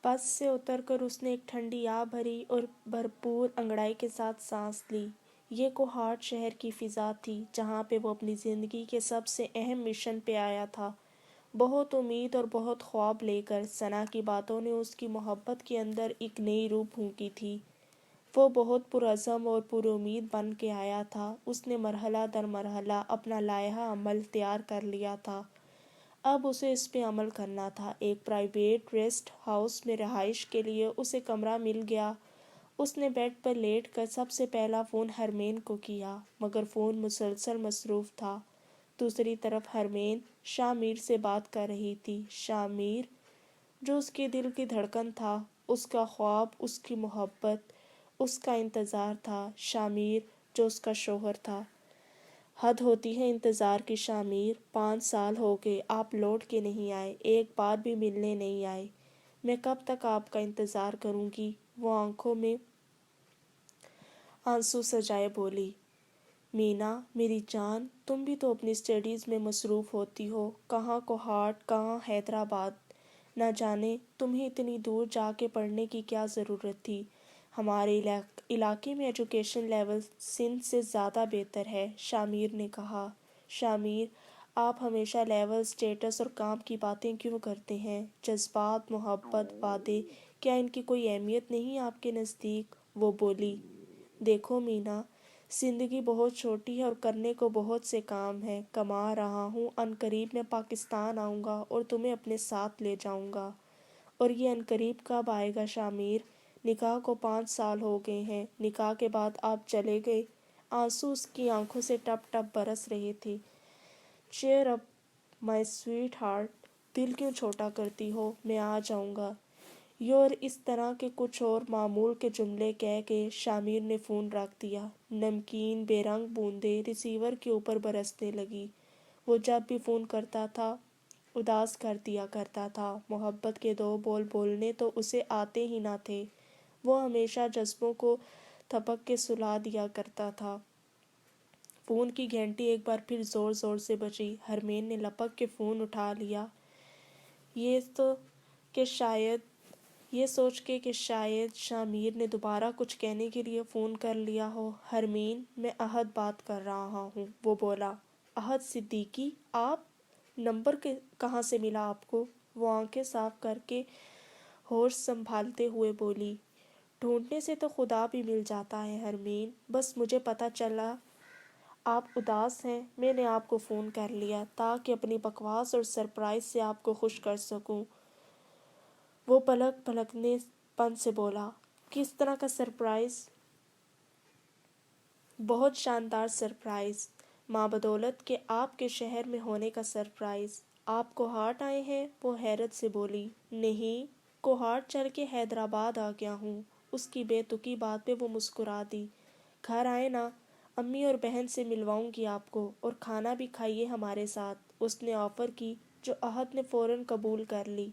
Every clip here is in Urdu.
بس سے اتر کر اس نے ایک ٹھنڈی آہ بھری اور بھرپور انگڑائی کے ساتھ سانس لی۔ یہ کوہاٹ شہر کی فضا تھی جہاں پہ وہ اپنی زندگی کے سب سے اہم مشن پہ آیا تھا۔ بہت امید اور بہت خواب لے کر ثنا کی باتوں نے اس کی محبت کے اندر ایک نئی روح پھونکی تھی۔ وہ بہت پرعزم اور پر امید بن کے آیا تھا۔ اس نے مرحلہ در مرحلہ اپنا لائحہ عمل تیار کر لیا تھا۔ اب اسے اس پہ عمل کرنا تھا۔ ایک پرائیویٹ ریسٹ ہاؤس میں رہائش کے لیے اسے کمرہ مل گیا۔ اس نے بیڈ پر لیٹ کر سب سے پہلا فون ہرمین کو کیا، مگر فون مسلسل مصروف تھا۔ دوسری طرف ہرمین شاہ میر سے بات کر رہی تھی۔ شاہ میر جو اس کے دل کی دھڑکن تھا، اس کا خواب، اس کی محبت، اس کا انتظار تھا۔ شاہ میر جو اس کا شوہر تھا۔ حد ہوتی ہے انتظار کی شاہ میر، 5 سال ہو گئے آپ لوٹ کے نہیں آئے، ایک بار بھی ملنے نہیں آئے، میں کب تک آپ کا انتظار کروں گی؟ وہ آنکھوں میں آنسو سجائے بولی۔ مینا میری جان، تم بھی تو اپنی اسٹڈیز میں مصروف ہوتی ہو، کہاں کوہاٹ، کہاں حیدرآباد، نہ جانے تمہیں اتنی دور جا کے پڑھنے کی کیا ضرورت تھی۔ ہمارے علاقے میں ایجوکیشن لیول سندھ سے زیادہ بہتر ہے، شاہ میر نے کہا۔ شاہ میر، آپ ہمیشہ لیول، سٹیٹس اور کام کی باتیں کیوں کرتے ہیں؟ جذبات، محبت، وعدے، کیا ان کی کوئی اہمیت نہیں آپ کے نزدیک؟ وہ بولی۔ دیکھو مینا، زندگی بہت چھوٹی ہے اور کرنے کو بہت سے کام ہیں۔ کما رہا ہوں، عنقریب میں پاکستان آؤں گا اور تمہیں اپنے ساتھ لے جاؤں گا۔ اور یہ عنقریب کب آئے گا شاہ میر؟ نکاح کو 5 سال ہو گئے ہیں، نکاح کے بعد آپ چلے گئے۔ آنسو اس کی آنکھوں سے ٹپ ٹپ برس رہے تھے۔ چیئر اپ مائی سویٹ ہارٹ، دل کیوں چھوٹا کرتی ہو، میں آ جاؤں گا۔ یہ اور اس طرح کے کچھ اور معمول کے جملے کہہ کے شاہ میر نے فون رکھ دیا۔ نمکین بے رنگ بوندیں ریسیور کے اوپر برسنے لگی۔ وہ جب بھی فون کرتا تھا اداس کر دیا کرتا تھا۔ محبت کے 2 بول بولنے تو اسے آتے ہی نہ تھے۔ وہ ہمیشہ جذبوں کو تھپک کے سلا دیا کرتا تھا۔ فون کی گھنٹی ایک بار پھر زور زور سے بجی۔ ہرمین نے لپک کے فون اٹھا لیا۔ یہ سوچ کے کہ شاید شاہ میر نے دوبارہ کچھ کہنے کے لیے فون کر لیا ہو۔ ہرمین، میں احد بات کر رہا ہوں، وہ بولا۔ احد صدیقی، آپ؟ نمبر کہاں سے ملا آپ کو؟ وہ آنکھیں صاف کر کے ہوش سنبھالتے ہوئے بولی۔ ڈھونڈنے سے تو خدا بھی مل جاتا ہے ہرمین، بس مجھے پتا چلا آپ اداس ہیں، میں نے آپ کو فون کر لیا تاکہ اپنی بکواس اور سرپرائز سے آپ کو خوش کر سکوں۔ وہ پلکنے پن سے بولا۔ کس طرح کا سرپرائز؟ بہت شاندار سرپرائز، ماں بدولت کے آپ کے شہر میں ہونے کا سرپرائز۔ آپ کوہاٹ آئے ہیں؟ وہ حیرت سے بولی۔ نہیں، کوہاٹ چل کے حیدرآباد آ گیا ہوں۔ اس کی بے تکی بات پہ وہ مسکرا دی۔ گھر آئے نا، امی اور بہن سے ملواؤں گی آپ کو، اور کھانا بھی کھائیے ہمارے ساتھ، اس نے آفر کی، جو احد نے فوراً قبول کر لی۔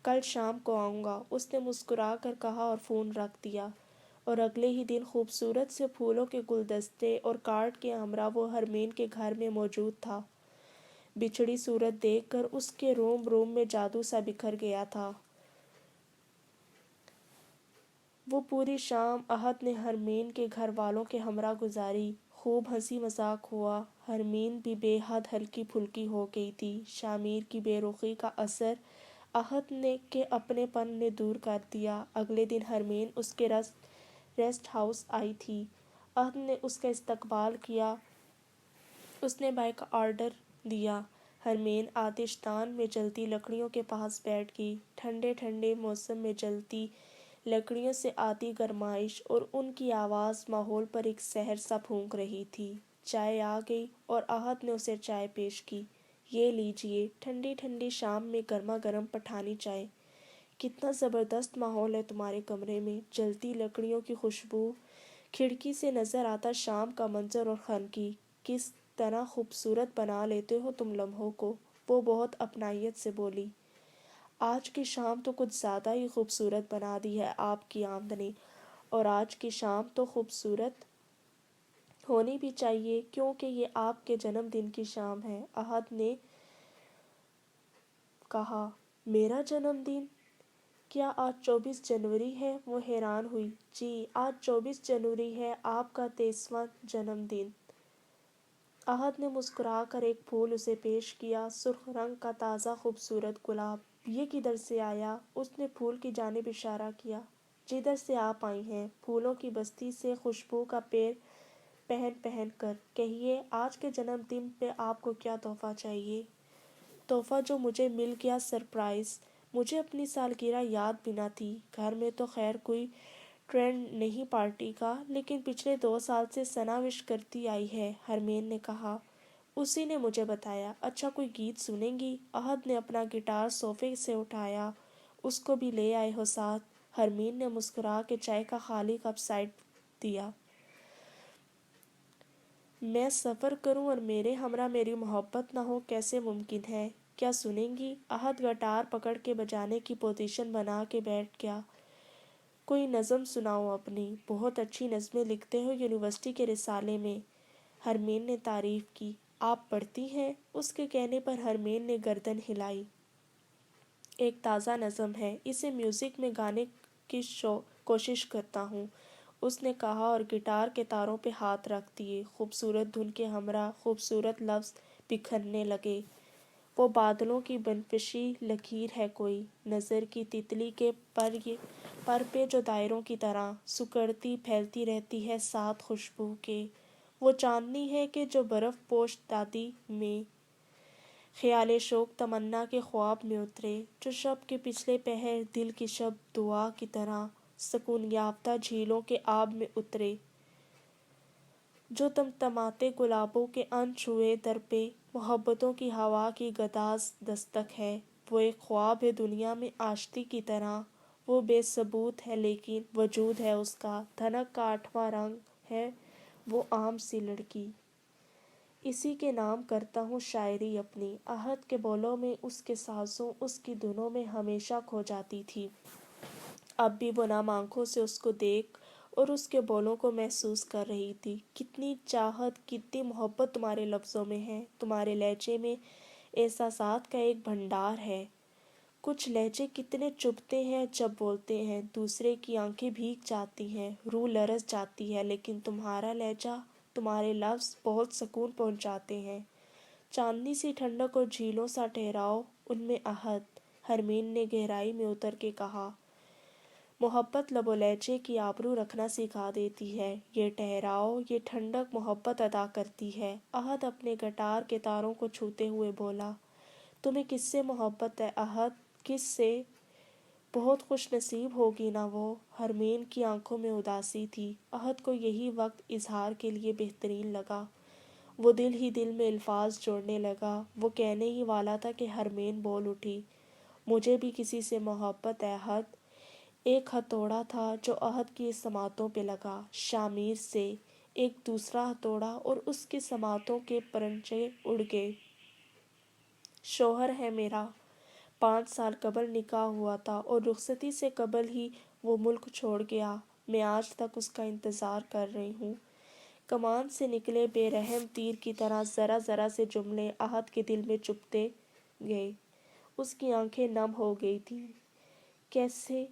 کل شام کو آؤں گا، اس نے مسکرا کر کہا اور فون رکھ دیا۔ اور اگلے ہی دن خوبصورت سے پھولوں کے گلدستے اور کارڈ کے ہمراہ وہ ہرمین کے گھر میں موجود تھا۔ بچھڑی صورت دیکھ کر اس کے روم روم میں جادو سا بکھر گیا تھا۔ وہ پوری شام احد نے ہرمین کے گھر والوں کے ہمراہ گزاری۔ خوب ہنسی مذاق ہوا۔ ہرمین بھی بے حد ہلکی پھلکی ہو گئی تھی۔ شاہ میر کی بے رخی کا اثر احد کے اپنے پن نے دور کر دیا۔ اگلے دن ہرمین اس کے ریسٹ ہاؤس آئی تھی۔ احد نے اس کا استقبال کیا۔ اس نے بائی آرڈر دیا۔ ہرمین آتش دان میں جلتی لکڑیوں کے پاس بیٹھ گئی۔ ٹھنڈے ٹھنڈے موسم میں جلتی لکڑیوں سے آتی گرمائش اور ان کی آواز ماحول پر ایک سحر سا پھونک رہی تھی۔ چائے آ گئی اور احد نے اسے چائے پیش کی۔ یہ لیجئے، ٹھنڈی ٹھنڈی شام میں گرما گرم پٹھانی چائے۔ کتنا زبردست ماحول ہے تمہارے کمرے میں، جلتی لکڑیوں کی خوشبو، کھڑکی سے نظر آتا شام کا منظر اور خنکی، کس طرح خوبصورت بنا لیتے ہو تم لمحوں کو، وہ بہت اپنائیت سے بولی۔ آج کی شام تو کچھ زیادہ ہی خوبصورت بنا دی ہے آپ کی آمد نے، اور آج کی شام تو خوبصورت ہونی بھی چاہیے کیونکہ یہ آپ کے جنم دن کی شام ہے، احد نے کہا۔ میرا جنم دن؟ کیا آج 24 جنوری ہے؟ وہ حیران ہوئی۔ جی، آج 24 جنوری ہے، آپ کا 23واں جنم دن۔ احد نے مسکرا کر ایک پھول اسے پیش کیا، سرخ رنگ کا تازہ خوبصورت گلاب۔ یہ کدھر سے آیا؟ اس نے پھول کی جانب اشارہ کیا۔ جدھر سے آپ آئی ہیں، پھولوں کی بستی سے خوشبو کا پیر پہن پہن کر۔ کہیے، آج کے جنم دن پہ آپ کو کیا تحفہ چاہیے؟ تحفہ جو مجھے مل گیا، سرپرائز۔ مجھے اپنی سالگرہ یاد بھی نہ تھی۔ گھر میں تو خیر کوئی ٹرینڈ نہیں پارٹی کا، لیکن پچھلے 2 سال سے ثنا وش کرتی آئی ہے، حرمین نے کہا۔ اسی نے مجھے بتایا۔ اچھا، کوئی گیت سنیں گی؟ احد نے اپنا گٹار صوفے سے اٹھایا۔ اس کو بھی لے آئے ہو ساتھ؟ حرمین نے مسکرا کے چائے کا خالی کپ سائڈ دیا۔ میں سفر کروں اور میرے ہمراہ میری محبت نہ ہو، کیسے ممکن ہے؟ کیا سنیں گی؟ احد گٹار پکڑ کے بجانے کی پوزیشن بنا کے بیٹھ گیا۔ کوئی نظم سناؤ اپنی، بہت اچھی نظمیں لکھتے ہو یونیورسٹی کے رسالے میں، حرمین نے تعریف کی۔ آپ پڑھتی ہیں؟ اس کے کہنے پر حرمین نے گردن ہلائی۔ ایک تازہ نظم ہے، اسے میوزک میں گانے کی کوشش کرتا ہوں، اس نے کہا اور گٹار کے تاروں پہ ہاتھ رکھ دیے۔ خوبصورت دھن کے ہمراہ خوبصورت لفظ بکھرنے لگے۔ وہ بادلوں کی بنفشی لکیر ہے، کوئی نظر کی تتلی کے پر پہ جو دائروں کی طرح سکڑتی پھیلتی رہتی ہے ساتھ خوشبو کے۔ وہ چاندنی ہے کہ جو برف پوش دادی میں خیال شوق تمنا کے خواب میں اترے، جو شب کے پچھلے پہر دل کی شب دعا کی طرح سکون یافتہ جھیلوں کے آب میں اترے، جو تمتماتے گلابوں کے انچھوئے در پہ محبتوں کی ہوا کی گداز دستک ہے۔ وہ ایک خواب ہے دنیا میں آشتی کی طرح، وہ بے ثبوت ہے لیکن وجود ہے اس کا، دھنک کا 8واں رنگ ہے وہ عام سی لڑکی۔ اسی کے نام کرتا ہوں شاعری اپنی۔ احد کے بولوں میں، اس کے سازوں، اس کی دھنوں میں ہمیشہ کھو جاتی تھی۔ اب بھی وہ نم آنکھوں سے اس کو دیکھ اور اس کے بولوں کو محسوس کر رہی تھی۔ کتنی چاہت، کتنی محبت تمہارے لفظوں میں ہے، تمہارے لہجے میں احساسات کا ایک بھنڈار ہے۔ کچھ لہجے کتنے چبھتے ہیں جب بولتے ہیں، دوسرے کی آنکھیں بھیگ جاتی ہیں، روح لرز جاتی ہے، لیکن تمہارا لہجہ، تمہارے لفظ بہت سکون پہنچاتے ہیں۔ چاندنی سی ٹھنڈک اور جھیلوں سا ٹھہراؤ ان میں احد، حرمین نے گہرائی میں اتر کے کہا۔ محبت لب و لہجے کی آبرو رکھنا سکھا دیتی ہے، یہ ٹھہراؤ، یہ ٹھنڈک محبت ادا کرتی ہے۔ احد اپنے گٹار کے تاروں کو چھوتے ہوئے بولا۔ تمہیں کس سے محبت ہے احد؟ کس سے؟ بہت خوش نصیب ہوگی نا وہ۔ حرمین کی آنکھوں میں اداسی تھی۔ احد کو یہی وقت اظہار کے لیے بہترین لگا۔ وہ دل ہی دل میں الفاظ جوڑنے لگا۔ وہ کہنے ہی والا تھا کہ حرمین بول اٹھی۔ مجھے بھی کسی سے محبت ہے احد۔ ایک ہتھوڑا تھا جو احد کی سماعتوں پہ لگا، شامیر سے۔ ایک دوسرا ہتھوڑا اور اس کی سماعتوں کے پرچے اڑ گئے۔ شوہر ہے میرا، 5 سال قبل نکاح ہوا تھا اور رخصتی سے قبل ہی وہ ملک چھوڑ گیا۔ میں آج تک اس کا انتظار کر رہی ہوں۔ کمان سے نکلے بے رحم تیر کی طرح ذرا ذرا سے جملے احد کے دل میں چبھتے گئے۔ اس کی آنکھیں نم ہو گئی تھیں۔ کیسے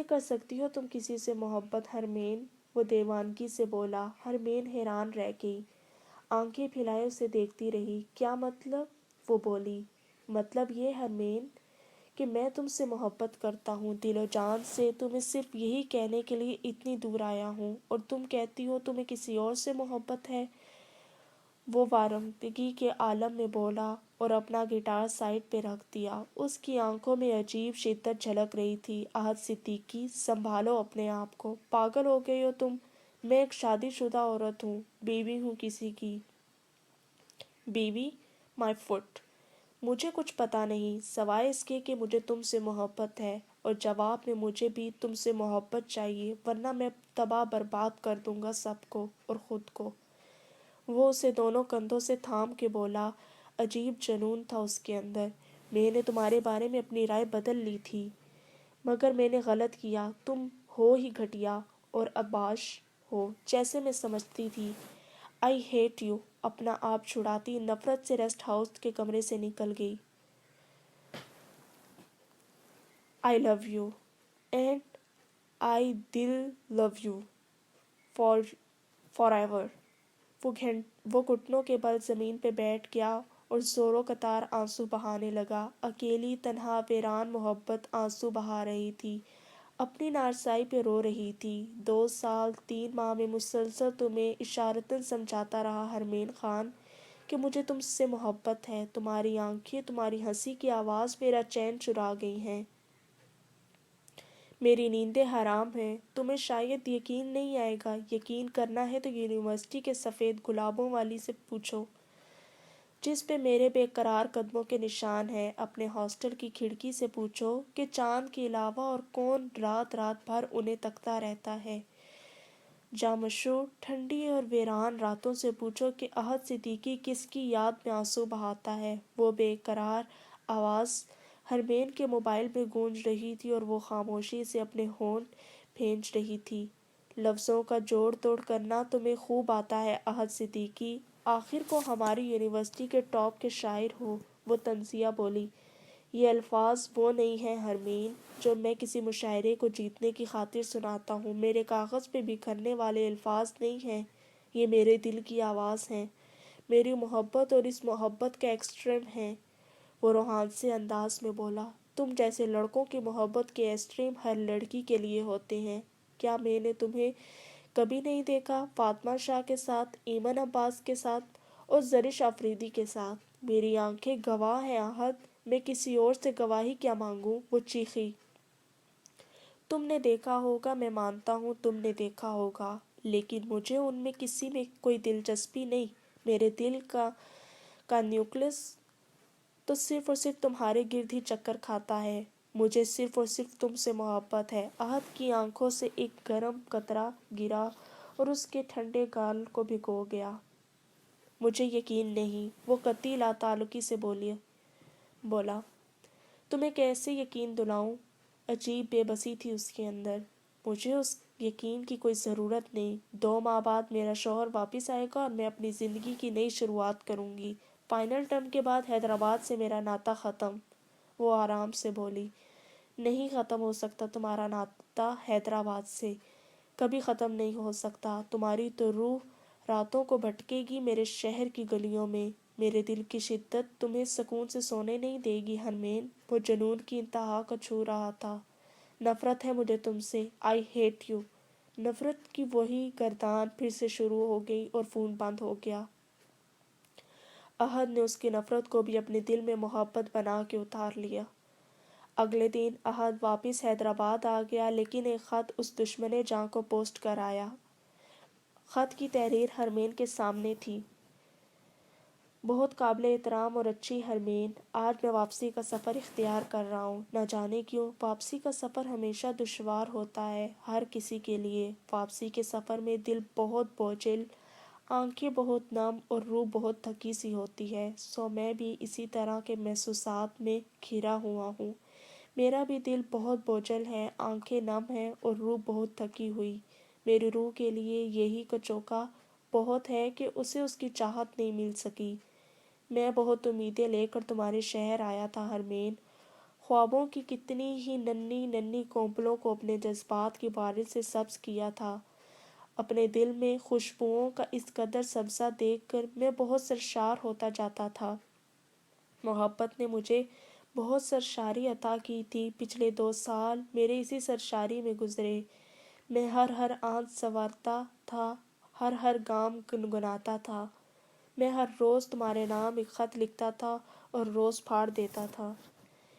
کر سکتی ہو تم کسی سے محبت حرمین؟ وہ دیوانگی سے بولا۔ حرمین حیران رہ گئی، آنکھیں پھیلائے اسے دیکھتی رہی۔ کیا مطلب؟ وہ بولی۔ مطلب یہ حرمین کہ میں تم سے محبت کرتا ہوں دل و جان سے، تمہیں صرف یہی کہنے کے لیے اتنی دور آیا ہوں، اور تم کہتی ہو تمہیں کسی اور سے محبت ہے؟ وہ وارمگی کے عالم میں بولا اور اپنا گٹار سائیڈ پہ رکھ دیا۔ اس کی آنکھوں میں عجیب شدت جھلک رہی تھی۔ احد صدیقی، سنبھالو اپنے آپ کو، پاگل ہو گئی ہو تم؟ میں ایک شادی شدہ عورت ہوں، بیوی ہوں کسی کی۔ بیوی؟ مائی فٹ! مجھے کچھ پتا نہیں سوائے اس کے کہ مجھے تم سے محبت ہے، اور جواب میں مجھے بھی تم سے محبت چاہیے، ورنہ میں تباہ برباد کر دوں گا سب کو اور خود کو۔ وہ اسے دونوں کندھوں سے تھام کے بولا۔ عجیب جنون تھا اس کے اندر۔ میں نے تمہارے بارے میں اپنی رائے بدل لی تھی، مگر میں نے غلط کیا۔ تم ہو ہی گھٹیا اور اباش ہو جیسے میں سمجھتی تھی۔ I hate you! اپنا آپ چھڑاتی نفرت سے ریسٹ ہاؤس کے کمرے سے نکل گئی۔ آئی لو یو! اینڈ آئی دل لو یو فار ایور. وہ گھٹنوں کے بل زمین پہ بیٹھ گیا اور زوروں قطار آنسو بہانے لگا. اکیلی تنہا ویران محبت آنسو بہا رہی تھی، اپنی نارسائی پہ رو رہی تھی. 2 سال 3 ماہ میں مسلسل تمہیں اشارتاً سمجھاتا رہا حرمین خان کہ مجھے تم سے محبت ہے. تمہاری آنکھیں، تمہاری ہنسی کی آواز میرا چین چرا گئی ہیں، میری نیندیں حرام ہیں. تمہیں شاید یقین نہیں آئے گا. یقین کرنا ہے تو یونیورسٹی کے سفید گلابوں والی سے پوچھو جس پہ میرے بے قرار قدموں کے نشان ہیں. اپنے ہاسٹل کی کھڑکی سے پوچھو کہ چاند کے علاوہ اور کون رات رات بھر انہیں تکتا رہتا ہے. جامشو ٹھنڈی اور ویران راتوں سے پوچھو کہ احد صدیقی کس کی یاد میں آنسو بہاتا ہے. وہ بے قرار آواز حرمین کے موبائل میں گونج رہی تھی اور وہ خاموشی سے اپنے ہونٹ بھینچ رہی تھی. لفظوں کا جوڑ توڑ کرنا تمہیں خوب آتا ہے احد صدیقی. آخر کو ہماری یونیورسٹی کے ٹاپ کے شاعر ہو. وہ طنزیہ بولی. یہ الفاظ وہ نہیں ہیں حرمین جو میں کسی مشاعرے کو جیتنے کی خاطر سناتا ہوں. میرے کاغذ پہ بکھرنے والے الفاظ نہیں ہیں، یہ میرے دل کی آواز ہیں، میری محبت اور اس محبت کا ایکسٹریم ہے. وہ روحانسی انداز میں بولا. تم جیسے لڑکوں کی محبت کے ایکسٹریم ہر لڑکی کے لیے ہوتے ہیں. کیا میں نے تمہیں کبھی نہیں دیکھا فاطمہ شاہ کے ساتھ، ایمن عباس کے ساتھ اور زرش آفریدی کے ساتھ؟ میری آنکھیں گواہ ہیں احد، میں کسی اور سے گواہی کیا مانگوں؟ وہ چیخی. تم نے دیکھا ہوگا، میں مانتا ہوں تم نے دیکھا ہوگا، لیکن مجھے ان میں کسی میں کوئی دلچسپی نہیں. میرے دل کا نیوکلس تو صرف اور صرف تمہارے گرد ہی چکر کھاتا ہے. مجھے صرف اور صرف تم سے محبت ہے. احد کی آنکھوں سے ایک گرم قطرہ گرا اور اس کے ٹھنڈے گال کو بھگو گیا. مجھے یقین نہیں، وہ قطعی لا تعلقی سے بولا. تمہیں کیسے یقین دلاؤں؟ عجیب بے بسی تھی اس کے اندر. مجھے اس یقین کی کوئی ضرورت نہیں. 2 ماہ بعد میرا شوہر واپس آئے گا اور میں اپنی زندگی کی نئی شروعات کروں گی. فائنل ٹرم کے بعد حیدرآباد سے میرا ناطہ ختم. وہ آرام سے بولی. نہیں ختم ہو سکتا تمہارا ناطہ حیدرآباد سے، کبھی ختم نہیں ہو سکتا. تمہاری تو روح راتوں کو بھٹکے گی میرے شہر کی گلیوں میں. میرے دل کی شدت تمہیں سکون سے سونے نہیں دے گی حرمین. وہ جنون کی انتہا کو چھو رہا تھا. نفرت ہے مجھے تم سے. I hate you. نفرت کی وہی گردان پھر سے شروع ہو گئی اور فون بند ہو گیا. احد نے اس کی نفرت کو بھی اپنے دل میں محبت بنا کے اتار لیا. اگلے دن احد واپس حیدرآباد آ گیا، لیکن ایک خط اس دشمن جاں کو پوسٹ کر آیا. خط کی تحریر حرمین کے سامنے تھی. بہت قابل احترام اور اچھی حرمین، آج میں واپسی کا سفر اختیار کر رہا ہوں. نہ جانے کیوں، واپسی کا سفر ہمیشہ دشوار ہوتا ہے ہر کسی کے لیے. واپسی کے سفر میں دل بہت بوجھل، آنکھیں بہت نم اور روح بہت تھکی سی ہوتی ہے. سو میں بھی اسی طرح کے محسوسات میں گھرا ہوا ہوں. میرا بھی دل بہت بوجھل ہے، آنکھیں نم ہیں اور روح بہت تھکی ہوئی. میری روح کے لیے یہی کچوکا بہت ہے کہ اسے اس کی چاہت نہیں مل سکی. میں بہت امیدیں لے کر تمہارے شہر آیا تھا حرمین. خوابوں کی کتنی ہی ننھی ننھی کونپلوں کو اپنے جذبات کی بارش سے سبز کیا تھا. اپنے دل میں خوشبوؤں کا اس قدر سبزہ دیکھ کر میں بہت سرشار ہوتا جاتا تھا. محبت نے مجھے بہت سرشاری عطا کی تھی. پچھلے 2 سال میرے اسی سرشاری میں گزرے. میں ہر آنچ سنوارتا تھا، ہر گام گنگناتا تھا. میں ہر روز تمہارے نام ایک خط لکھتا تھا اور روز پھاڑ دیتا تھا.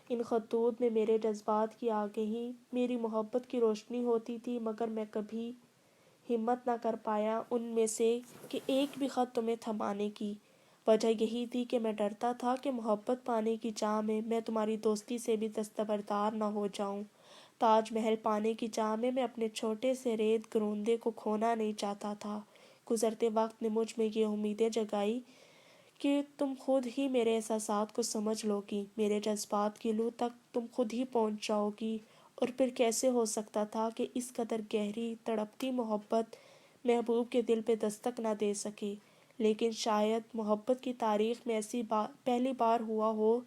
ان خطوط میں میرے جذبات کی آگہی، میری محبت کی روشنی ہوتی تھی، مگر میں کبھی ہمت نہ کر پایا ان میں سے کہ ایک بھی خط تمہیں تھمانے کی. وجہ یہی تھی کہ میں ڈرتا تھا کہ محبت پانے کی چاہ میں تمہاری دوستی سے بھی دستبردار نہ ہو جاؤں. تاج محل پانے کی چاہ میں اپنے چھوٹے سے ریت گروندے کو کھونا نہیں چاہتا تھا. گزرتے وقت نے مجھ میں یہ امیدیں جگائی کہ تم خود ہی میرے احساسات کو سمجھ لو گی، میرے جذبات کی لو تک تم خود ہی پہنچ جاؤ گی. اور پھر کیسے ہو سکتا تھا کہ اس قدر گہری تڑپتی محبت محبوب کے دل پہ دستک نہ دے سکے. لیکن شاید محبت کی تاریخ میں ایسی پہلی بار ہوا ہو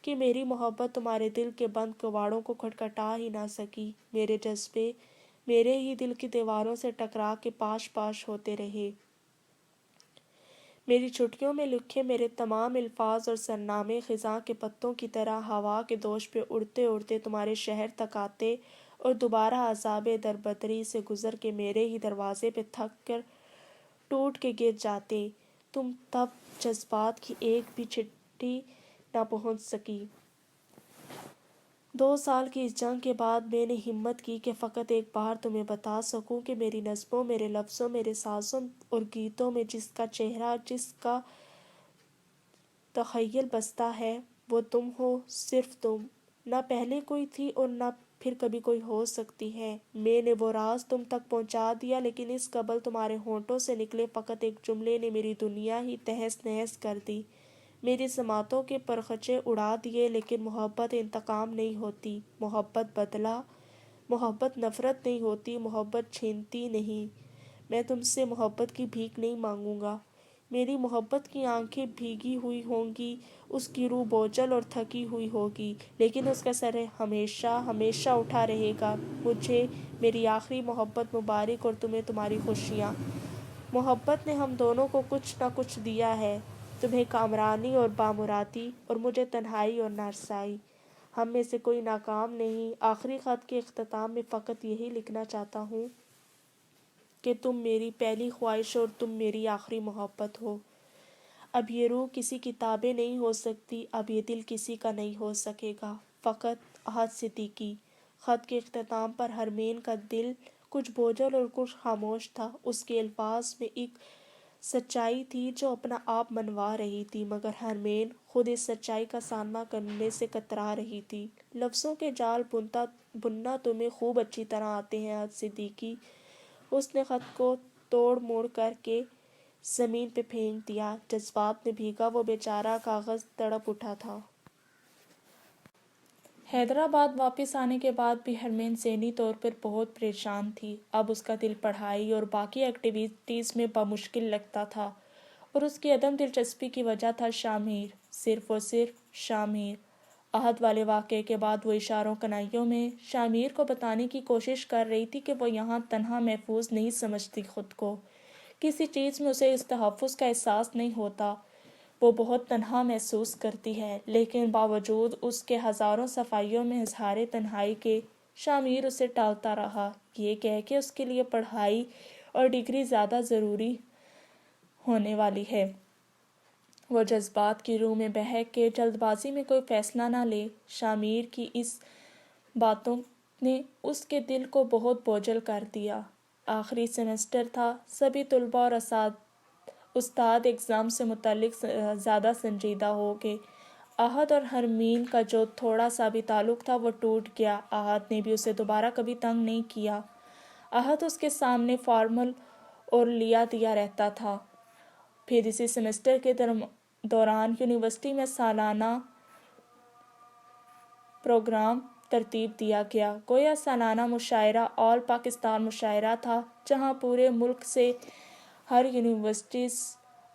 کہ میری محبت تمہارے دل کے بند کواڑوں کو کھٹکھٹا ہی نہ سکی۔ میرے جذبے میرے ہی دل کی دیواروں سے ٹکرا کے پاش پاش ہوتے رہے۔ میری چھٹیوں میں لکھے میرے تمام الفاظ اور سرنامے خزاں کے پتوں کی طرح ہوا کے دوش پہ اڑتے اڑتے تمہارے شہر تک آتے اور دوبارہ عذاب دربدری سے گزر کے میرے ہی دروازے پہ تھک کر ٹوٹ کے گر جاتے۔ تم تب جذبات کی ایک بھی چٹھی نہ پہنچ سکی۔ 2 سال کی اس جنگ کے بعد میں نے ہمت کی کہ فقط ایک بار تمہیں بتا سکوں کہ میری نظموں، میرے لفظوں، میرے سازوں اور گیتوں میں جس کا چہرہ، جس کا تخیل بستا ہے وہ تم ہو، صرف تم۔ نہ پہلے کوئی تھی اور نہ پھر کبھی کوئی ہو سکتی ہے۔ میں نے وہ راز تم تک پہنچا دیا، لیکن اس قبل تمہارے ہونٹوں سے نکلے فقط ایک جملے نے میری دنیا ہی تہس نہس کر دی، میری سماعتوں کے پرخچے اڑا دیے۔ لیکن محبت انتقام نہیں ہوتی، محبت بدلہ، محبت نفرت نہیں ہوتی، محبت چھینتی نہیں۔ میں تم سے محبت کی بھیک نہیں مانگوں گا۔ میری محبت کی آنکھیں بھیگی ہوئی ہوں گی، اس کی روح بوجھل اور تھکی ہوئی ہوگی، لیکن اس کا سر ہمیشہ ہمیشہ اٹھا رہے گا۔ مجھے میری آخری محبت مبارک اور تمہیں تمہاری خوشیاں۔ محبت نے ہم دونوں کو کچھ نہ کچھ دیا ہے، تمہیں کامرانی اور بامرادی اور مجھے تنہائی اور نارسائی۔ ہم میں سے کوئی ناکام نہیں۔ آخری خط کے اختتام میں فقط یہی لکھنا چاہتا ہوں کہ تم میری پہلی خواہش اور تم میری آخری محبت ہو۔ اب یہ روح کسی کی تابع نہیں ہو سکتی، اب یہ دل کسی کا نہیں ہو سکے گا۔ فقط احد صدیقی۔ خط کے اختتام پر حرمین کا دل کچھ بوجھل اور کچھ خاموش تھا۔ اس کے الفاظ میں ایک سچائی تھی جو اپنا آپ منوا رہی تھی، مگر حرمین خود اس سچائی کا سامنا کرنے سے کترا رہی تھی۔ لفظوں کے جال بننا تمہیں خوب اچھی طرح آتے ہیں احد صدیقی۔ اس نے خط کو توڑ موڑ کر کے زمین پہ پھینک دیا۔ جذبات میں بھیگا وہ بیچارہ کاغذ تڑپ اٹھا تھا۔ حیدرآباد واپس آنے کے بعد بھی حرمین ذہنی طور پر بہت پریشان تھی۔ اب اس کا دل پڑھائی اور باقی ایکٹیویٹیز میں بمشکل لگتا تھا، اور اس کی عدم دلچسپی کی وجہ تھا شامیر، صرف اور صرف شامیر۔ احد والے واقعے کے بعد وہ اشاروں کنائیوں میں شامیر کو بتانے کی کوشش کر رہی تھی کہ وہ یہاں تنہا محفوظ نہیں سمجھتی خود کو، کسی چیز میں اسے اس تحفظ کا احساس نہیں ہوتا، وہ بہت تنہا محسوس کرتی ہے۔ لیکن باوجود اس کے ہزاروں صفائیوں میں اظہار تنہائی کے، شامیر اسے ٹالتا رہا، یہ کہہ کہ اس کے لیے پڑھائی اور ڈگری زیادہ ضروری ہونے والی ہے۔ وہ جذبات کی روح میں بہک کے جلد بازی میں کوئی فیصلہ نہ لے۔ شامیر کی اس باتوں نے اس کے دل کو بہت بوجھل کر دیا۔ آخری سیمسٹر تھا، سبھی طلباء اور استاد ایگزام سے متعلق زیادہ سنجیدہ ہو گئے۔ احد اور حرمین کا جو تھوڑا سا بھی تعلق تھا وہ ٹوٹ گیا۔ احد نے بھی اسے دوبارہ کبھی تنگ نہیں کیا۔ احد اس کے سامنے فارمل اور لیا دیا رہتا تھا۔ پھر اسی سیمسٹر کے دوران یونیورسٹی میں سالانہ پروگرام ترتیب دیا گیا، گویا سالانہ مشاعرہ، آل پاکستان مشاعرہ تھا، جہاں پورے ملک سے ہر یونیورسٹیز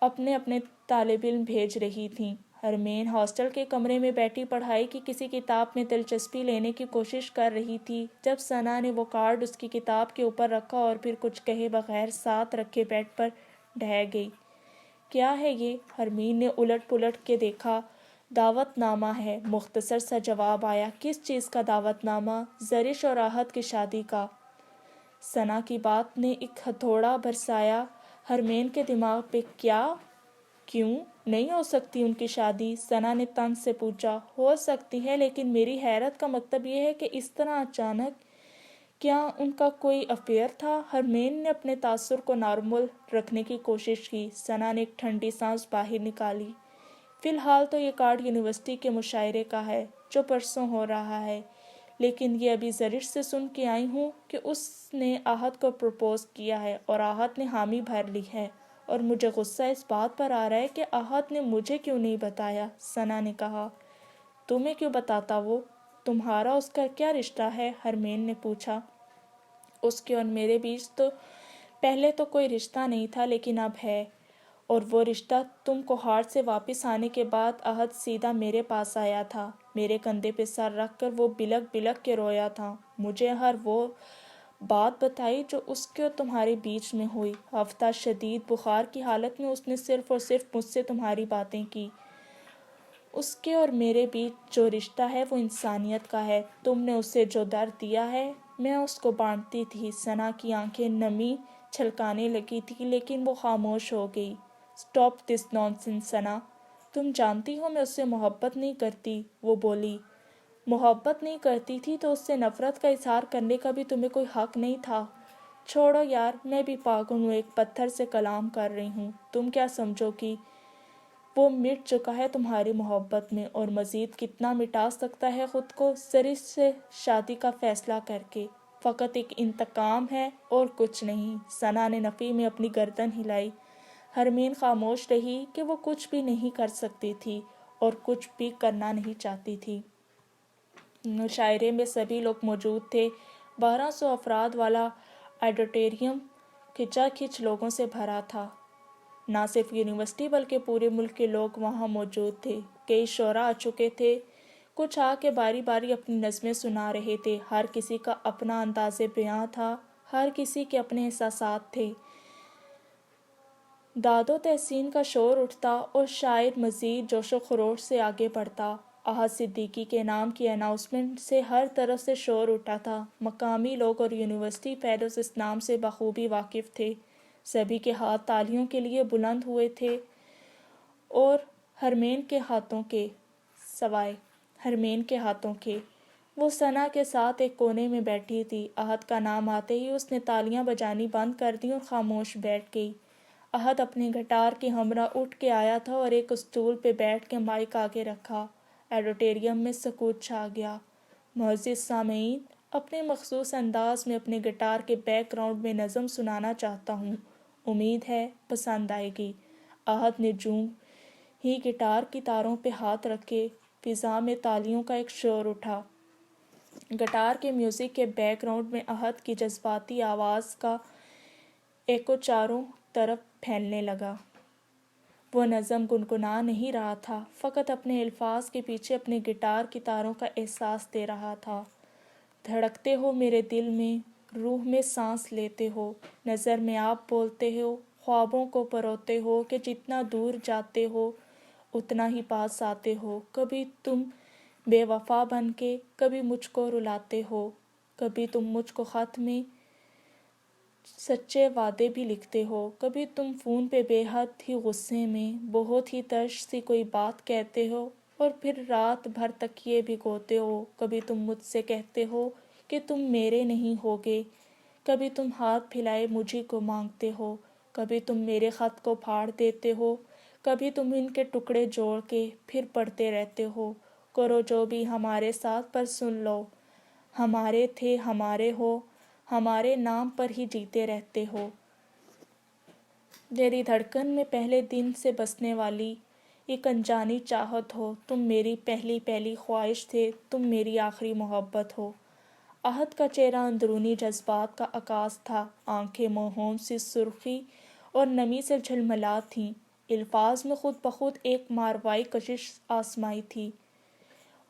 اپنے اپنے طالب علم بھیج رہی تھیں۔ حرمین ہاسٹل کے کمرے میں بیٹھی پڑھائی کی کسی کتاب میں دلچسپی لینے کی کوشش کر رہی تھی، جب ثنا نے وہ کارڈ اس کی کتاب کے اوپر رکھا اور پھر کچھ کہے بغیر ساتھ رکھے بیڈ پر ڈھہ گئی۔ کیا ہے یہ؟ حرمین نے الٹ پلٹ کے دیکھا۔ دعوت نامہ ہے، مختصر سا جواب آیا۔ کس چیز کا دعوت نامہ؟ زرش اور احد کی شادی کا۔ ثنا کی بات نے ایک ہتھوڑا برسایا حرمین کے دماغ پہ۔ کیا؟ کیوں نہیں ہو سکتی ان کی شادی؟ ثنا نے طنز سے پوچھا۔ ہو سکتی ہے، لیکن میری حیرت کا مطلب یہ ہے کہ اس طرح اچانک۔ کیا ان کا کوئی افیئر تھا؟ حرمین نے اپنے تاثر کو نارمل رکھنے کی کوشش کی۔ ثنا نے ایک ٹھنڈی سانس باہر نکالی۔ فی الحال تو یہ کارڈ یونیورسٹی کے مشاعرے کا ہے جو پرسوں ہو رہا ہے، لیکن یہ ابھی زرش سے سن کے آئی ہوں کہ اس نے احد کو پرپوز کیا ہے اور احد نے حامی بھر لی ہے، اور مجھے غصہ اس بات پر آ رہا ہے کہ احد نے مجھے کیوں نہیں بتایا۔ ثنا نے کہا۔ تمہیں کیوں بتاتا وہ؟ تمہارا اس کا کیا رشتہ ہے؟ حرمین نے پوچھا۔ اس کے اور میرے بیچ تو پہلے تو کوئی رشتہ نہیں تھا، لیکن اب ہے۔ اور وہ رشتہ تم کوہاڑ سے واپس آنے کے بعد عہد سیدھا میرے پاس آیا تھا، میرے کندھے پہ سر رکھ کر وہ بلک بلک کے رویا تھا، مجھے ہر وہ بات بتائی جو اس کے اور تمہارے بیچ میں ہوئی۔ ہفتہ شدید بخار کی حالت میں اس نے صرف اور صرف مجھ سے تمہاری باتیں کی۔ اس کے اور میرے بیچ جو رشتہ ہے وہ انسانیت کا ہے۔ تم نے اسے جو درد دیا ہے میں اس کو بانٹتی تھی۔ ثنا کی آنکھیں نمی چھلکانے لگی تھی لیکن وہ خاموش ہو گئی۔ اسٹاپ دس نانسنس ثنا، تم جانتی ہو میں اس سے محبت نہیں کرتی، وہ بولی۔ محبت نہیں کرتی تھی تو اس سے نفرت کا اظہار کرنے کا بھی تمہیں کوئی حق نہیں تھا۔ چھوڑو یار، میں بھی پاگل ہوں، ایک پتھر سے کلام کر رہی ہوں۔ تم کیا سمجھو کہ وہ مٹ چکا ہے تمہاری محبت میں، اور مزید کتنا مٹا سکتا ہے خود کو سری سے شادی کا فیصلہ کر کے؟ فقط ایک انتقام ہے اور کچھ نہیں۔ ثنا نے نفی میں اپنی گردن ہلائی۔ ہرمین خاموش رہی کہ وہ کچھ بھی نہیں کر سکتی تھی اور کچھ بھی کرنا نہیں چاہتی تھی۔ مشاعرے میں سبھی لوگ موجود تھے۔ 1200 افراد والا آڈیٹوریم کھچا کھچ لوگوں سے بھرا تھا۔ نہ صرف یونیورسٹی بلکہ پورے ملک کے لوگ وہاں موجود تھے۔ کئی شعراء آ چکے تھے، کچھ آ کے باری باری اپنی نظمیں سنا رہے تھے۔ ہر کسی کا اپنا انداز بیاں تھا، ہر کسی کے اپنے احساسات تھے۔ داد و تحسین کا شور اٹھتا اور شاعر مزید جوش و خروش سے آگے بڑھتا۔ احد صدیقی کے نام کی اناؤنسمنٹ سے ہر طرف سے شور اٹھا تھا۔ مقامی لوگ اور یونیورسٹی فیلوز اس نام سے بخوبی واقف تھے۔ سبھی کے ہاتھ تالیوں کے لیے بلند ہوئے تھے، اور ہرمین کے ہاتھوں کے سوائے ہرمین کے ہاتھوں کے۔ وہ ثنا کے ساتھ ایک کونے میں بیٹھی تھی۔ احد کا نام آتے ہی اس نے تالیاں بجانی بند کر دیں اور خاموش بیٹھ گئی۔ احد اپنے گٹار کے ہمراہ اٹھ کے آیا تھا اور ایک اسٹول پہ بیٹھ کے مائک آگے رکھا۔ آڈیٹوریم میں سکوت چھا گیا۔ معزز سامعین، اپنے مخصوص انداز میں اپنے گٹار کے بیک گراؤنڈ میں نظم سنانا چاہتا ہوں، امید ہے پسند آئے گی۔ احد نے جوں ہی گٹار کی تاروں پہ ہاتھ رکھے، فضا میں تالیوں کا ایک شور اٹھا۔ گٹار کے میوزک کے بیک گراؤنڈ میں احد کی جذباتی آواز کا ایکو چاروں طرف پھیلنے لگا۔ وہ نظم گنگنا نہیں رہا تھا، فقط اپنے الفاظ کے پیچھے اپنے گٹار کی تاروں کا احساس دے رہا تھا۔ دھڑکتے ہو میرے دل میں، روح میں سانس لیتے ہو، نظر میں آپ بولتے ہو، خوابوں کو پروتے ہو کہ جتنا دور جاتے ہو اتنا ہی پاس آتے ہو۔ کبھی تم بے وفا بن کے کبھی مجھ کو رلاتے ہو، کبھی تم مجھ کو خط میں سچے وعدے بھی لکھتے ہو، کبھی تم فون پہ بے حد ہی غصے میں بہت ہی ترش سی کوئی بات کہتے ہو اور پھر رات بھر تکیے بھگوتے ہو۔ کبھی تم مجھ سے کہتے ہو کہ تم میرے نہیں ہوگے، کبھی تم ہاتھ پھیلائے مجھے کو مانگتے ہو، کبھی تم میرے خط کو پھاڑ دیتے ہو، کبھی تم ان کے ٹکڑے جوڑ کے پھر پڑھتے رہتے ہو۔ کرو جو بھی ہمارے ساتھ پر سن لو، ہمارے تھے ہمارے ہو، ہمارے نام پر ہی جیتے رہتے ہو۔ میری دھڑکن میں پہلے دن سے بسنے والی ایک انجانی چاہت ہو، تم میری پہلی پہلی خواہش تھے، تم میری آخری محبت ہو۔ احد کا چہرہ اندرونی جذبات کا عکاس تھا، آنکھیں موہوم سی سرخی اور نمی سے جھلملا تھیں۔ الفاظ میں خود بخود ایک ماروائی کشش آسمائی تھی،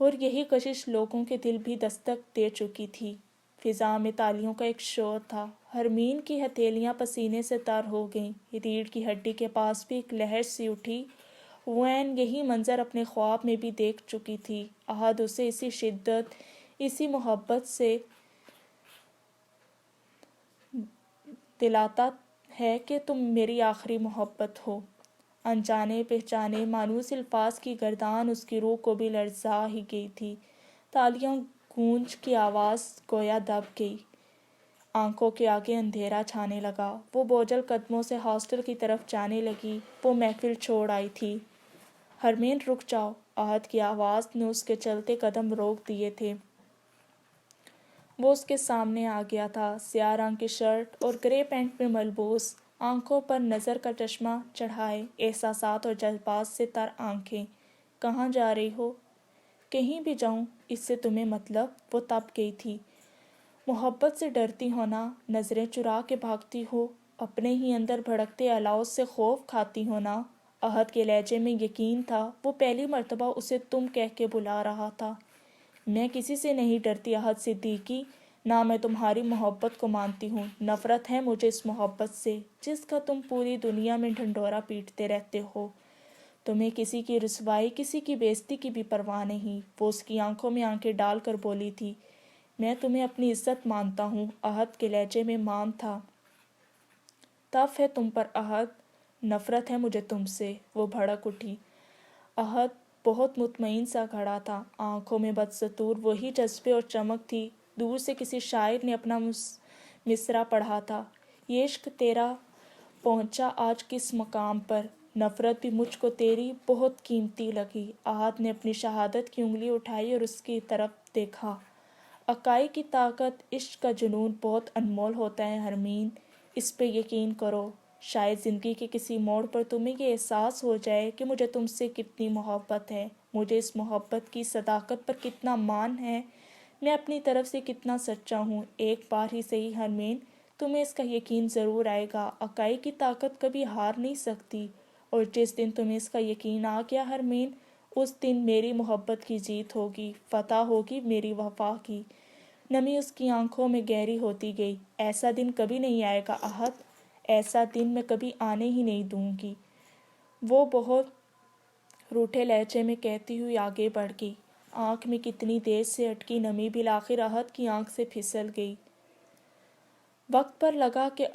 اور یہی کشش لوگوں کے دل بھی دستک دے چکی تھی۔ فضا میں تالیوں کا ایک شور تھا۔ ہرمین کی ہتھیلیاں پسینے سے تر ہو گئیں، ریڑھ کی ہڈی کے پاس بھی ایک لہر سی اٹھی۔ وہ عین یہی منظر اپنے خواب میں بھی دیکھ چکی تھی۔ احد اسے اسی شدت، اسی محبت سے دلاتا ہے کہ تم میری آخری محبت ہو۔ انجانے پہچانے مانوس الفاظ کی گردان اس کی روح کو بھی لرزا ہی گئی تھی۔ تالیوں گونج کی آواز گویا دب گئی۔ آنکھوں کے آگے اندھیرا چھانے لگا۔ وہ بوجھل قدموں سے ہاسٹل کی طرف جانے لگی۔ وہ محفل چھوڑ آئی تھی۔ ہرمین رک جاؤ، احد کی آواز نے اس کے چلتے قدم روک دیے تھے۔ وہ اس کے سامنے آ گیا تھا، سیاہ رنگ کی شرٹ اور گرے پینٹ میں ملبوس، آنکھوں پر نظر کا چشمہ چڑھائے، احساسات اور جذبات سے تر آنکھیں۔ کہاں جا رہی ہو؟ کہیں بھی جاؤں، اس سے تمہیں مطلب؟ وہ تپ گئی تھی۔ محبت سے ڈرتی ہو نا، نظریں چرا کے بھاگتی ہو، اپنے ہی اندر بھڑکتے الاؤ سے خوف کھاتی ہو نا؟ احد کے لہجے میں یقین تھا، وہ پہلی مرتبہ اسے تم کہہ کے بلا رہا تھا۔ میں کسی سے نہیں ڈرتی احد صدیقی، نہ میں تمہاری محبت کو مانتی ہوں، نفرت ہے مجھے اس محبت سے جس کا تم پوری دنیا میں ڈھنڈورا پیٹتے رہتے ہو۔ تمہیں کسی کی رسوائی، کسی کی بے عزتی کی بھی پرواہ نہیں۔ وہ اس کی آنکھوں میں آنکھیں ڈال کر بولی تھی، میں تمہیں اپنی عزت مانتا ہوں۔ احد کے لہجے میں مان تھا۔ تف ہے تم پر احد، نفرت ہے مجھے تم سے۔ وہ بھڑک اٹھی۔ احد بہت مطمئن سا کھڑا تھا، آنکھوں میں بدستور وہی جذبے اور چمک تھی، دور سے کسی شاعر نے اپنا مصرع پڑھا تھا، یہ عشق تیرا پہنچا آج کس مقام پر، نفرت بھی مجھ کو تیری بہت قیمتی لگی۔ احد نے اپنی شہادت کی انگلی اٹھائی اور اس کی طرف دیکھا۔ عقائد کی طاقت، عشق کا جنون بہت انمول ہوتا ہے حرمین، اس پہ یقین کرو۔ شاید زندگی کے کسی موڑ پر تمہیں یہ احساس ہو جائے کہ مجھے تم سے کتنی محبت ہے، مجھے اس محبت کی صداقت پر کتنا مان ہے، میں اپنی طرف سے کتنا سچا ہوں۔ ایک بار ہی صحیح حرمین، تمہیں اس کا یقین ضرور آئے گا۔ عقائد کی طاقت کبھی ہار نہیں سکتی، اور جس دن تمہیں اس کا یقین آ گیا حرمین، اس دن میری محبت کی جیت ہوگی، فتح ہوگی میری وفا کی۔ نمی اس کی آنکھوں میں گہری ہوتی گئی۔ ایسا دن کبھی نہیں آئے گا احد، ایسا دن میں کبھی آنے ہی نہیں دوں گی، وہ بہت روٹھے لہجے میں کہتی ہوئی آگے بڑھ گئی۔ آنکھ میں کتنی دیر سے اٹکی نمی بالآخر احد کی آنکھ سے پھسل گئی۔ وقت پر لگا کہ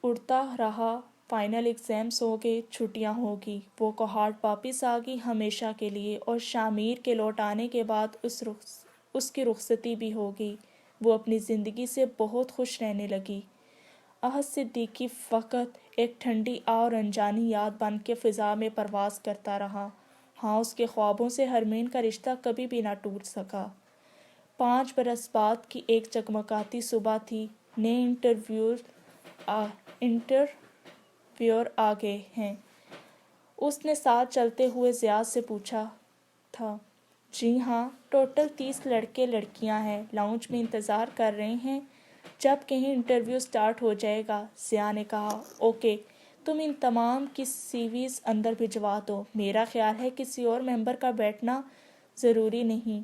اڑتا رہا، فائنل ایگزامز ہو گئے، چھٹیاں ہوگی، وہ کوہاٹ واپس آ گئی ہمیشہ کے لیے، اور شامیر کے لوٹ آنے کے بعد اس کی رخصتی بھی ہو گئی۔ وہ اپنی زندگی سے بہت خوش رہنے لگی۔ احد صدیقی فقط ایک ٹھنڈی اور انجانی یاد بن کے فضا میں پرواز کرتا رہا۔ ہاں، اس کے خوابوں سے حرمین کا رشتہ کبھی بھی نہ ٹوٹ سکا۔ 5 برس بعد کی ایک جگمگاتی صبح تھی، نئے انٹرویور آ گئے ہیں۔ اس نے ساتھ چلتے ہوئے زیاد سے پوچھا تھا۔ جی ہاں، ٹوٹل 30 لڑکے لڑکیاں ہیں، لاؤنج میں انتظار کر رہے ہیں جب کہیں انٹرویو سٹارٹ ہو جائے گا۔ ضیاء نے کہا، اوکے، تم ان تمام کی سی ویز اندر بھجوا دو، میرا خیال ہے کسی اور ممبر کا بیٹھنا ضروری نہیں،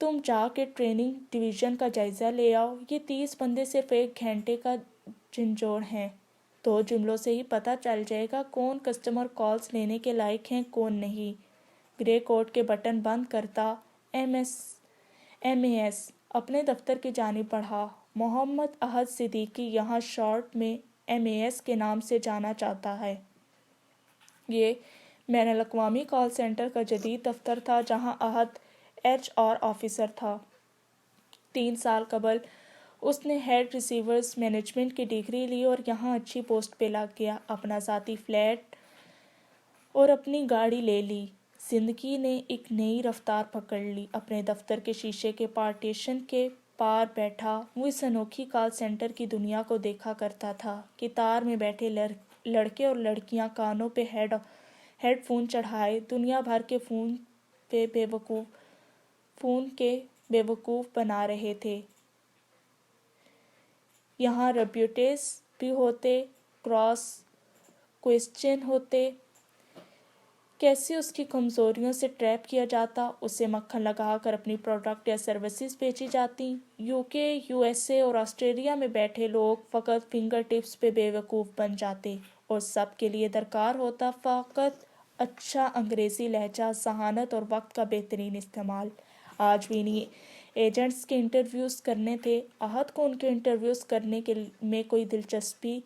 تم جا کے ٹریننگ ڈویژن کا جائزہ لے آؤ۔ یہ 30 بندے صرف 1 گھنٹے کا جھنجھوڑ ہیں، 2 جملوں سے ہی پتہ چل جائے گا کون کسٹمر کالز لینے کے لائق ہیں کون نہیں۔ گرے کوٹ کے بٹن بند کرتا ایم اے ایس اپنے دفتر کی جانب بڑھا۔ محمد احد صدیقی یہاں شارٹ میں MES کے نام سے جانا جاتا ہے۔ یہ بین الاقوامی کال سینٹر کا جدید دفتر تھا جہاں احد HR آفیسر تھا۔ 3 سال قبل اس نے ہیڈ ریسیورز مینجمنٹ کی ڈگری لی اور یہاں اچھی پوسٹ پہ لگ گیا، اپنا ذاتی فلیٹ اور اپنی گاڑی لے لی۔ زندگی نے ایک نئی رفتار پکڑ لی۔ اپنے دفتر کے شیشے کے پارٹیشن کے پار بیٹھا وہ اس انوکھی کال سینٹر کی دنیا کو دیکھا کرتا تھا۔ قطار میں بیٹھے لڑکے اور لڑکیاں کانوں پہ ہیڈ فون چڑھائے دنیا بھر کے فون کے بیوقوف بنا رہے تھے۔ یہاں ریبیوٹیز بھی ہوتے، کراس کوئسچن ہوتے، کیسے اس کی کمزوریوں سے ٹریپ کیا جاتا، اسے مکھن لگا کر اپنی پروڈکٹ یا سروسز بیچی جاتی۔ UK، USA اور آسٹریلیا میں بیٹھے لوگ فقط فنگر ٹپس پہ بیوقوف بن جاتے، اور سب کے لیے درکار ہوتا فقط اچھا انگریزی لہجہ، ذہانت اور وقت کا بہترین استعمال۔ آج بھی انہیں ایجنٹس کے انٹرویوز کرنے تھے۔ احد کو ان کے انٹرویوز کرنے میں کوئی دلچسپی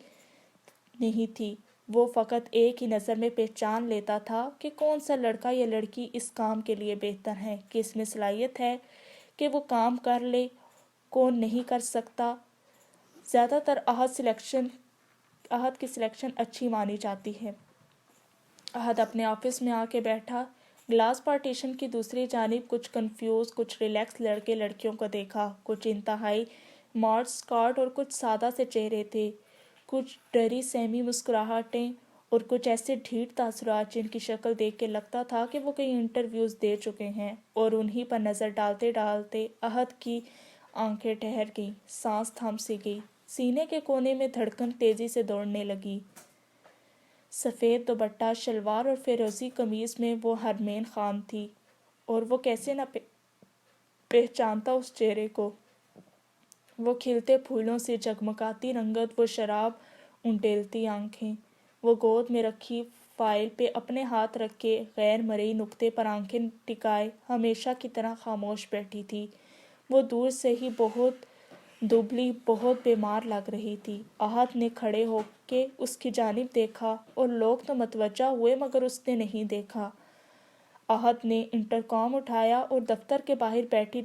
نہیں تھی، وہ فقط ایک ہی نظر میں پہچان لیتا تھا کہ کون سا لڑکا یا لڑکی اس کام کے لیے بہتر ہے، کس میں صلاحیت ہے کہ وہ کام کر لے، کون نہیں کر سکتا۔ زیادہ تر احد کی سلیکشن اچھی مانی جاتی ہے۔ احد اپنے آفس میں آ کے بیٹھا، گلاس پارٹیشن کی دوسری جانب کچھ کنفیوز، کچھ ریلیکس لڑکے لڑکیوں کو دیکھا، کچھ انتہائی مارڈ اسکارٹ اور کچھ سادہ سے چہرے تھے، کچھ ڈری سہمی مسکراہٹیں اور کچھ ایسے ڈھیٹ تاثرات جن کی شکل دیکھ کے لگتا تھا کہ وہ کئی انٹرویوز دے چکے ہیں، اور انہی پر نظر ڈالتے ڈالتے احد کی آنکھیں ٹھہر گئیں، سانس تھم سی گئی۔ سینے کے کونے میں دھڑکن تیزی سے دوڑنے لگی۔ سفید دوپٹہ، شلوار اور فیروزی قمیض میں وہ حرمین خان تھی، اور وہ کیسے نہ پہچانتا اس چہرے کو۔ وہ کھلتے پھولوں سے جگمگاتی رنگت، وہ شراب انڈیلتی آنکھیں، وہ گود میں رکھی فائل پہ اپنے ہاتھ رکھ کے غیر مرئی نقطے پر آنکھیں ٹکائے ہمیشہ کی طرح خاموش بیٹھی تھی۔ وہ دور سے ہی بہت دبلی، بہت بیمار لگ رہی تھی۔ احد نے کھڑے ہو کے اس کی جانب دیکھا، اور لوگ تو متوجہ ہوئے مگر اس نے نہیں دیکھا۔ احد نے انٹرکام اٹھایا اور دفتر کے باہر بیٹھی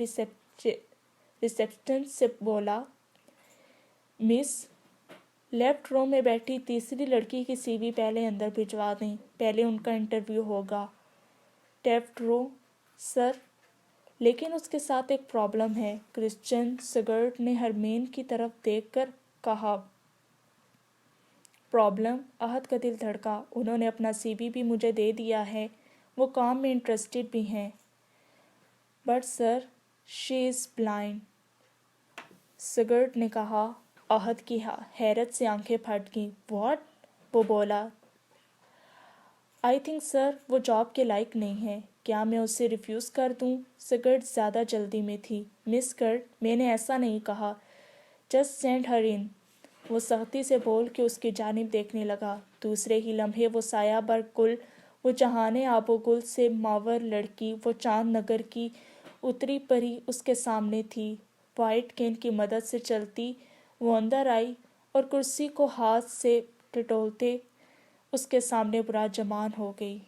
ریسیپشنسٹ سے بولا، مس، لیفٹ رو میں بیٹھی تیسری لڑکی کی سی وی پہلے اندر بھجوا دیں، پہلے ان کا انٹرویو ہوگا۔ لیفٹ رو؟ سر، لیکن اس کے ساتھ ایک پرابلم ہے، کرسچن سگرٹ نے ہرمین کی طرف دیکھ کر کہا۔ پرابلم؟ احد کا دل دھڑکا۔ انہوں نے اپنا سی وی بھی مجھے دے دیا ہے، وہ کام میں انٹرسٹڈ بھی ہیں۔ But sir, she is blind, cigarette نے کہا۔ احد کی حیرت سے آنکھیں پھٹ گئیں۔ واٹ؟ وہ بولا، آئی تھنک سر وہ جاب کے لائق نہیں ہے، کیا میں اسے ریفیوز کر دوں؟ سگرٹ زیادہ جلدی میں تھی۔ مس سگرٹ، میں نے ایسا نہیں کہا، جسٹ سینڈ ہر ان۔ وہ سختی سے بول کے اس کی جانب دیکھنے لگا۔ دوسرے ہی لمحے وہ سایہ بر گل، وہ جہان آب و گل سے ماور لڑکی، وہ چاند نگر کی اتری پری اس کے سامنے تھی۔ وائٹ کین کی مدد سے چلتی وہ اندر آئی اور کرسی کو ہاتھ سے ٹٹولتے اس کے سامنے براجمان ہو گئی۔